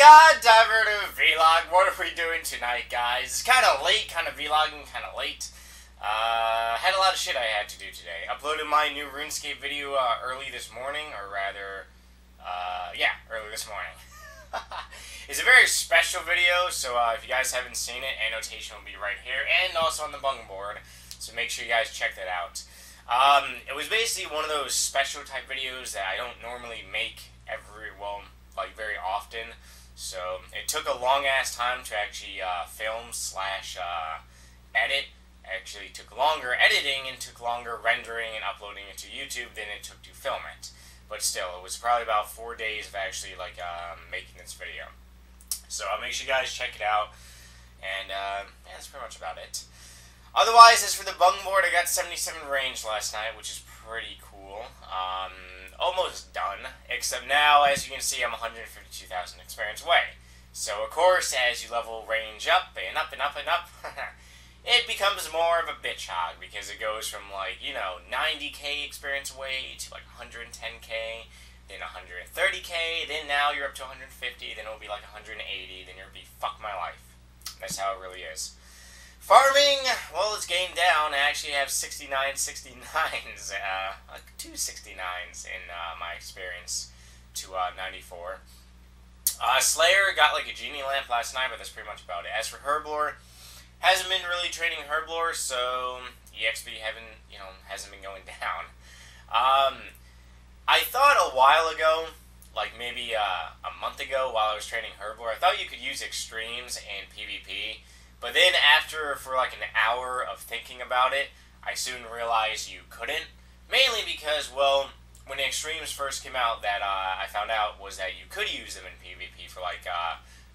God, Diverter Vlog. What are we doing tonight, guys? It's kind of late, kind of vlogging, kind of late. Had a lot of shit I had to do today. Uploaded my new RuneScape video early this morning, or rather, yeah, early this morning. It's a very special video, so if you guys haven't seen it, annotation will be right here, and also on the bung board, so make sure you guys check that out. It was basically one of those special type videos that I don't normally make very often. So it took a long ass time to actually film slash edit. Actually took longer editing and took longer rendering and uploading it to YouTube than it took to film it. But still, it was probably about 4 days of actually making this video. So make sure you guys check it out. And yeah, that's pretty much about it. Otherwise, as for the bung board, I got 77 range last night, which is pretty cool. Almost done, except now, as you can see, I'm 152,000 experience away. So, of course, as you level range up and up and up and up, it becomes more of a bitch hog, because it goes from, 90k experience away to, 110k, then 130k, then now you're up to 150, then it'll be, 180, then you'll be fuck my life. That's how it really is. Farming, well, it's gained down. I actually have 69 69s, 2 69s in my experience to 94. Slayer got a genie lamp last night, but that's pretty much about it. As for Herblore, hasn't been really trading Herblore, so EXP hasn't been going down. I thought a while ago, maybe a month ago while I was trading Herblore, I thought you could use extremes in PvP. But then after, for an hour of thinking about it, I soon realized you couldn't. Mainly because, well, when the extremes first came out, that I found out was that you could use them in PvP for I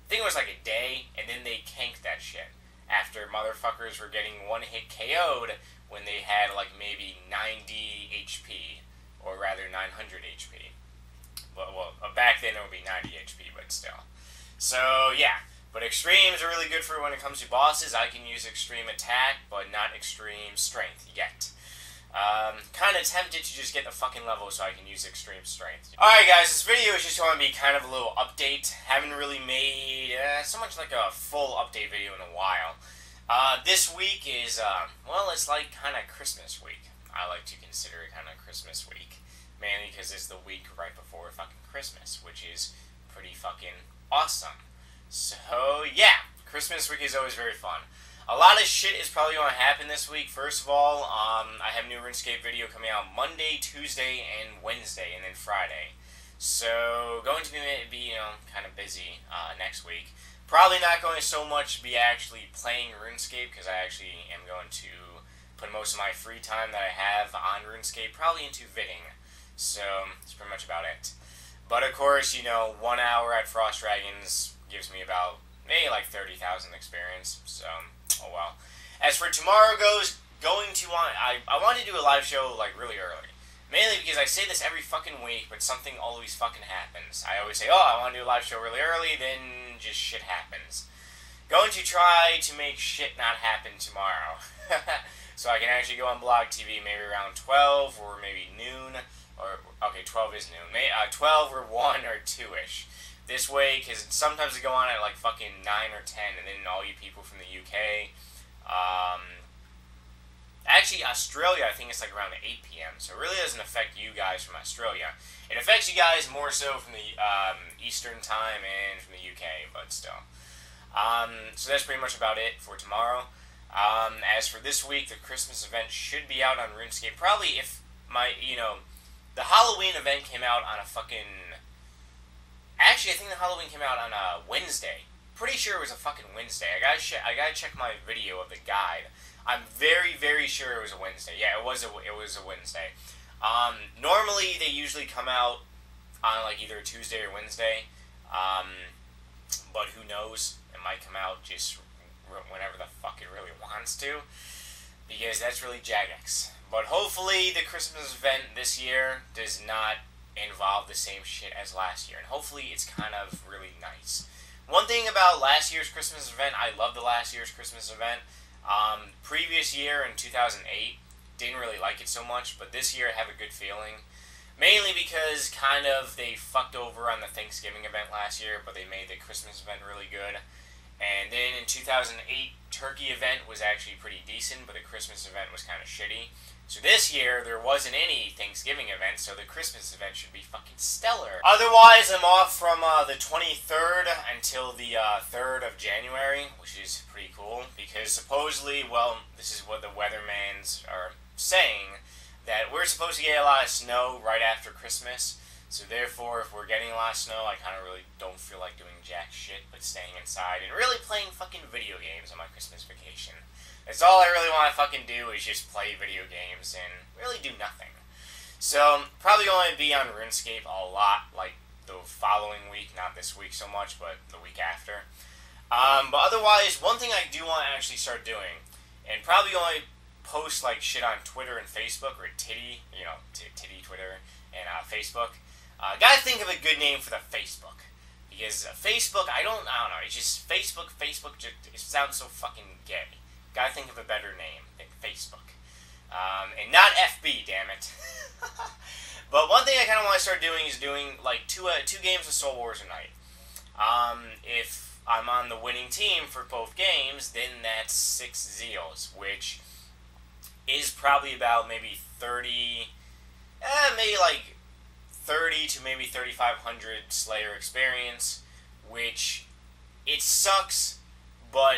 think it was a day, and then they canked that shit. After motherfuckers were getting one-hit KO'd when they had maybe 90 HP, or rather 900 HP. Well, back then it would be 90 HP, but still. So, yeah. But extremes are really good for when it comes to bosses. I can use extreme attack, but not extreme strength yet. Kind of tempted to just get the fucking level so I can use extreme strength. Alright guys, this video is just going to be kind of a little update. Haven't really made so much a full update video in a while. This week is, well, it's kind of Christmas week. I like to consider it kind of Christmas week. Mainly because it's the week right before fucking Christmas, which is pretty fucking awesome. So, yeah, Christmas week is always very fun. A lot of shit is probably going to happen this week. First of all, I have a new RuneScape video coming out Monday, Tuesday, and Wednesday, and then Friday. So, going to be kind of busy next week. Probably not going to so much be actually playing RuneScape, because I actually am going to put most of my free time that I have on RuneScape probably into vidding. So, that's pretty much about it. But, of course, 1 hour at Frost Dragons gives me about maybe 30,000 experience, so oh well. As for tomorrow goes, I want to do a live show really early, mainly because I say this every fucking week, but something always fucking happens. I always say, oh, I want to do a live show really early, then just shit happens. Going to try to make shit not happen tomorrow, so I can actually go on Blog TV maybe around 12 or maybe noon, or okay, 12 is noon, maybe 12 or 1 or 2ish. This way, because sometimes they go on at fucking 9 or 10, and then all you people from the UK, actually Australia, I think it's around 8 p.m., so it really doesn't affect you guys from Australia. It affects you guys more so from the Eastern time and from the UK, but still. So that's pretty much about it for tomorrow. As for this week, the Christmas event should be out on RuneScape. Probably if the Halloween event came out on a fucking... Actually, I think the Halloween came out on a Wednesday. Pretty sure it was a fucking Wednesday. I gotta check my video of the guide. I'm very, very sure it was a Wednesday. Yeah, it was a Wednesday. Normally they usually come out on either Tuesday or Wednesday. But who knows? It might come out just whenever the fuck it really wants to, because that's really Jagex. But hopefully the Christmas event this year does not involve the same shit as last year, and hopefully it's kind of really nice. One thing about last year's Christmas event, I loved the last year's Christmas event. Previous year in 2008, didn't really like it so much, but this year I have a good feeling. Mainly because kind of they fucked over on the Thanksgiving event last year, but they made the Christmas event really good. And then in 2008, Turkey event was actually pretty decent, but the Christmas event was kind of shitty. So this year, there wasn't any Thanksgiving event, so the Christmas event should be fucking stellar. Otherwise, I'm off from the 23rd until the 3rd of January, which is pretty cool, because supposedly, well, this is what the weathermans are saying, that we're supposed to get a lot of snow right after Christmas. So therefore, if we're getting a lot of snow, I kind of really don't feel like doing jack shit, but staying inside and really playing fucking video games on my Christmas vacation. That's all I really want to fucking do is just play video games and really do nothing. So, probably only be on RuneScape a lot, like the following week, not this week so much, but the week after. But otherwise, one thing I do want to actually start doing, and probably only post like shit on Twitter and Facebook, or Titty, Titty Twitter and Facebook. Gotta think of a good name for the Facebook. Because Facebook, I don't know, it's just Facebook just, it sounds so fucking gay. Gotta think of a better name than Facebook. And not FB, damn it. But one thing I kind of want to start doing is doing like two games of Soul Wars a night. If I'm on the winning team for both games, then that's 6 Zeals, which is probably about maybe 30 to maybe 3,500 Slayer experience, which it sucks, but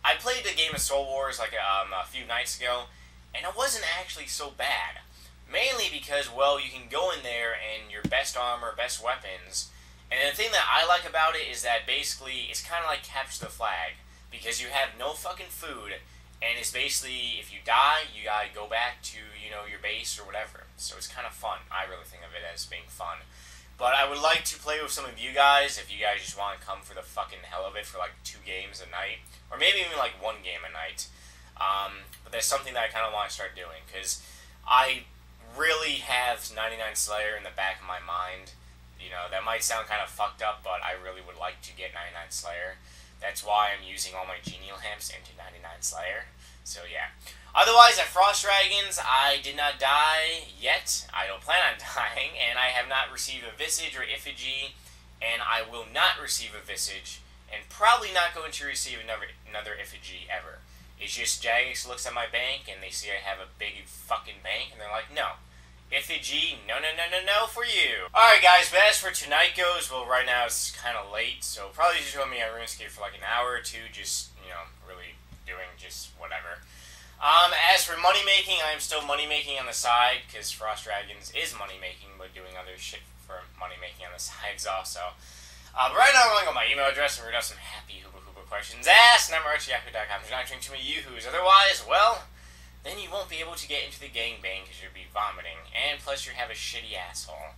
I played the game of Soul Wars like a few nights ago, and it wasn't actually so bad. Mainly because, well, you can go in there and your best armor, best weapons, and the thing that I like about it is that basically it's kind of like Capture the Flag, because you have no fucking food, and it's basically, if you die, you gotta go back to, your base or whatever. So it's kind of fun. I really think of it as being fun. But I would like to play with some of you guys, if you guys just want to come for the fucking hell of it for like 2 games a night, or maybe even like 1 game a night. But that's something that I kind of want to start doing, because I really have 99 Slayer in the back of my mind. That might sound kind of fucked up, but I really would like to get 99 Slayer. That's why I'm using all my genial lamps into 99 Slayer. So yeah. Otherwise, at Frost Dragons, I did not die yet. I don't plan on dying, and I have not received a Visage or Effigy, and I will not receive a Visage, and probably not going to receive another Effigy ever. It's just Jagex looks at my bank, and they see I have a big fucking bank, and they're like, no. Effigy, no for you. Alright guys, but as for tonight goes, well right now it's kind of late, so probably just join me on RuneScape for like an hour or two, just, really doing just whatever. As for money making, I'm still money making on the side, because Frost Dragons is money making, but doing other shit for money making on the sides also. But right now I'm going to go my email address and read out some happy hooba questions. Ask@yahoo.com. There's not drinking too many yoo-hoos. Otherwise, well, then you won't be able to get into the gangbang because you'll be vomiting, and plus you have a shitty asshole.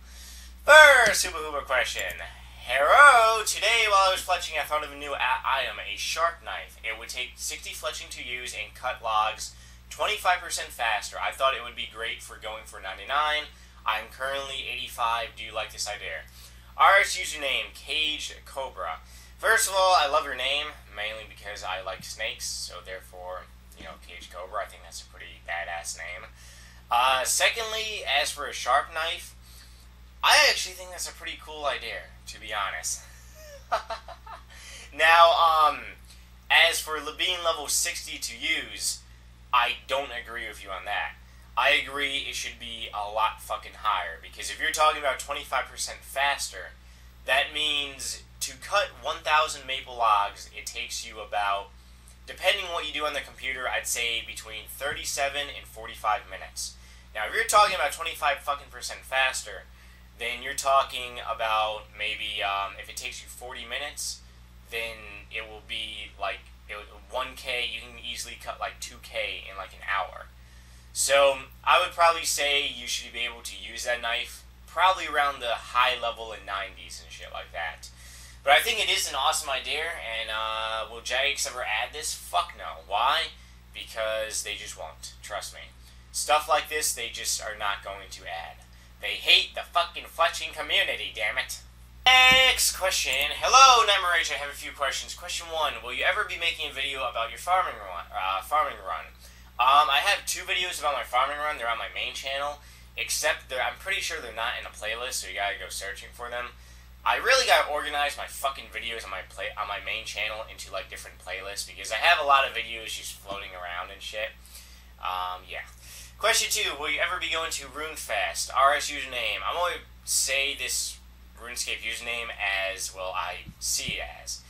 First hooba question. Hello! Today, while I was fletching, I thought of a new item, a sharp knife. It would take 60 fletching to use and cut logs 25% faster. I thought it would be great for going for 99. I'm currently 85. Do you like this idea? Ours username, Cage Cobra. First of all, I love your name, mainly because I like snakes, so therefore, Cage Cobra, I think that's a pretty badass name. Secondly, as for a sharp knife, I actually think that's a pretty cool idea, to be honest. Now, as for being level 60 to use, I don't agree with you on that. I agree it should be a lot fucking higher, because if you're talking about 25% faster, that means to cut 1,000 maple logs, it takes you about, depending on what you do on the computer, I'd say between 37 and 45 minutes. Now, if you're talking about 25% faster, then you're talking about maybe, if it takes you 40 minutes, then it will be like 1K, you can easily cut like 2K in like an hour. So, I would probably say you should be able to use that knife probably around the high level in 90s and shit like that. But I think it is an awesome idea, and will Jagex ever add this? Fuck no. Why? Because they just won't. Trust me. Stuff like this, they just are not going to add. They hate the fucking fletching community, damn it. Next question. Hello, Nightmare H. I have a few questions. Question 1. Will you ever be making a video about your farming run? I have 2 videos about my farming run. They're on my main channel. except I'm pretty sure they're not in a playlist, so you gotta go searching for them. I really gotta organize my fucking videos on my main channel into like different playlists because I have a lot of videos just floating around and shit. Yeah. Question 2: will you ever be going to RuneFest? RS username. I'm gonna say this RuneScape username as well. I see it as.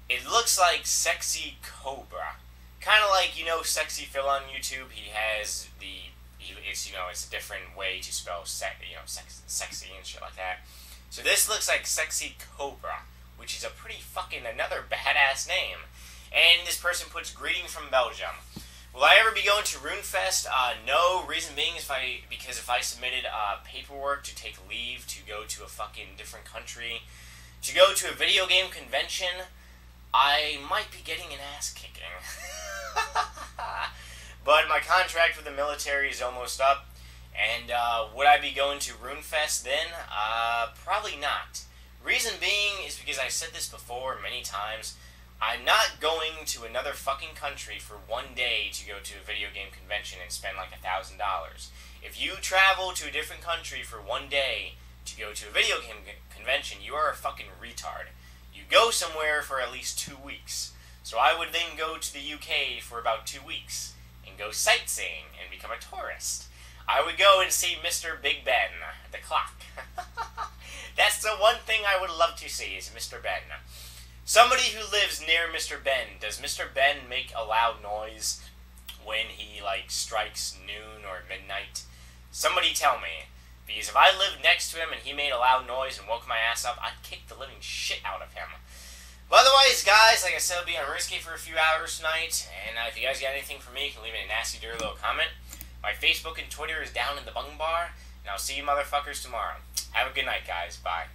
It looks like Sexy Cobra, kind of like Sexy Phil on YouTube. He has it's a different way to spell sexy and shit like that. So this looks like Sexy Cobra, which is a pretty fucking another badass name. And this person puts greeting from Belgium. Will I ever be going to RuneFest? No. Reason being is because if I submitted paperwork to take leave to go to a fucking different country, to go to a video game convention, I might be getting an ass kicking. But my contract with the military is almost up. And would I be going to RuneFest then? Probably not. Reason being is because I said this before many times. I'm not going to another fucking country for one day to go to a video game convention and spend like $1,000. If you travel to a different country for one day to go to a video game convention, you are a fucking retard. You go somewhere for at least 2 weeks. So I would then go to the UK for about 2 weeks and go sightseeing and become a tourist. I would go and see Mr. Big Ben, the clock. That's the one thing I would love to see is Mr. Ben. Somebody who lives near Mr. Ben, does Mr. Ben make a loud noise when he, strikes noon or midnight? Somebody tell me. Because if I lived next to him and he made a loud noise and woke my ass up, I'd kick the living shit out of him. But otherwise, guys, like I said, I'll be on RuneScape for a few hours tonight. And if you guys got anything for me, you can leave it in a nasty, dirty little comment. My Facebook and Twitter is down in the bung bar. And I'll see you motherfuckers tomorrow. Have a good night, guys. Bye.